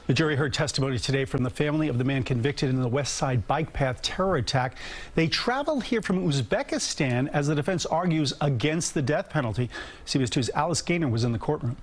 The jury heard testimony today from the family of the man convicted in the West Side bike path terror attack. They traveled here from Uzbekistan as the defense argues against the death penalty. CBS 2's Alice Gaynor was in the courtroom.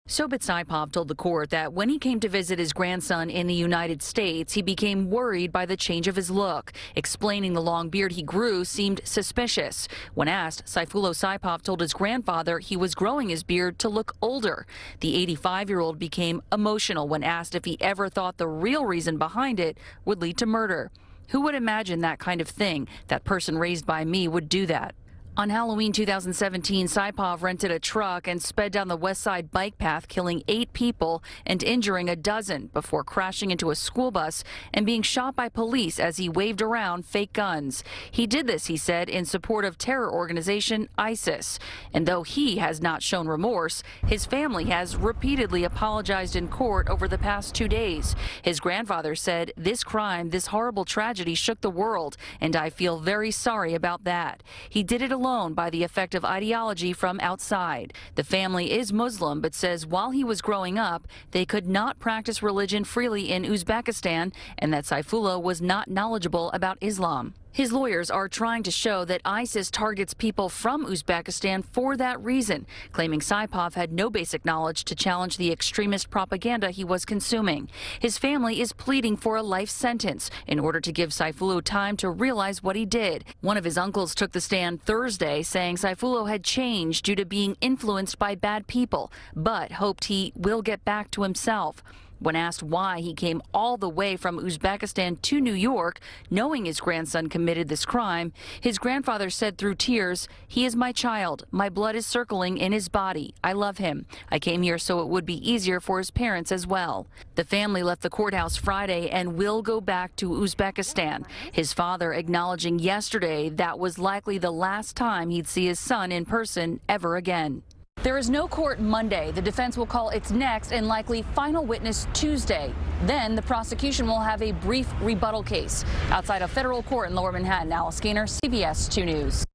Sayfullo Saipov told the court that when he came to visit his grandson in the United States, he became worried by the change of his look. Explaining the long beard he grew seemed suspicious. When asked, Sayfullo Saipov told his grandfather he was growing his beard to look older. The 85-year-old became emotional when asked if he ever thought the real reason behind it would lead to murder. Who would imagine that kind of thing? That person raised by me would do that. On Halloween 2017, Saipov rented a truck and sped down the West Side bike path, killing 8 people and injuring a dozen before crashing into a school bus and being shot by police as he waved around fake guns. He did this, he said, in support of terror organization ISIS. And though he has not shown remorse, his family has repeatedly apologized in court over the past 2 days. His grandfather said, "This crime, this horrible tragedy shook the world, and I feel very sorry about that." He did it alone by the effect of ideology from outside. The family is Muslim, but says while he was growing up, they could not practice religion freely in Uzbekistan, and that Sayfullo was not knowledgeable about Islam. His lawyers are trying to show that ISIS targets people from Uzbekistan for that reason, claiming Saipov had no basic knowledge to challenge the extremist propaganda he was consuming. His family is pleading for a life sentence in order to give Sayfullo time to realize what he did. One of his uncles took the stand Thursday, saying Sayfullo had changed due to being influenced by bad people, but hoped he will get back to himself. When asked why he came all the way from Uzbekistan to New York, knowing his grandson committed this crime, his grandfather said through tears, "He is my child. My blood is circling in his body. I love him. I came here so it would be easier for his parents as well." The family left the courthouse Friday and will go back to Uzbekistan. His father acknowledging yesterday that was likely the last time he'd see his son in person ever again. There is no court Monday. The defense will call its next and likely final witness Tuesday. Then the prosecution will have a brief rebuttal case outside a federal court in Lower Manhattan. Alice Gaynor, CBS 2 News.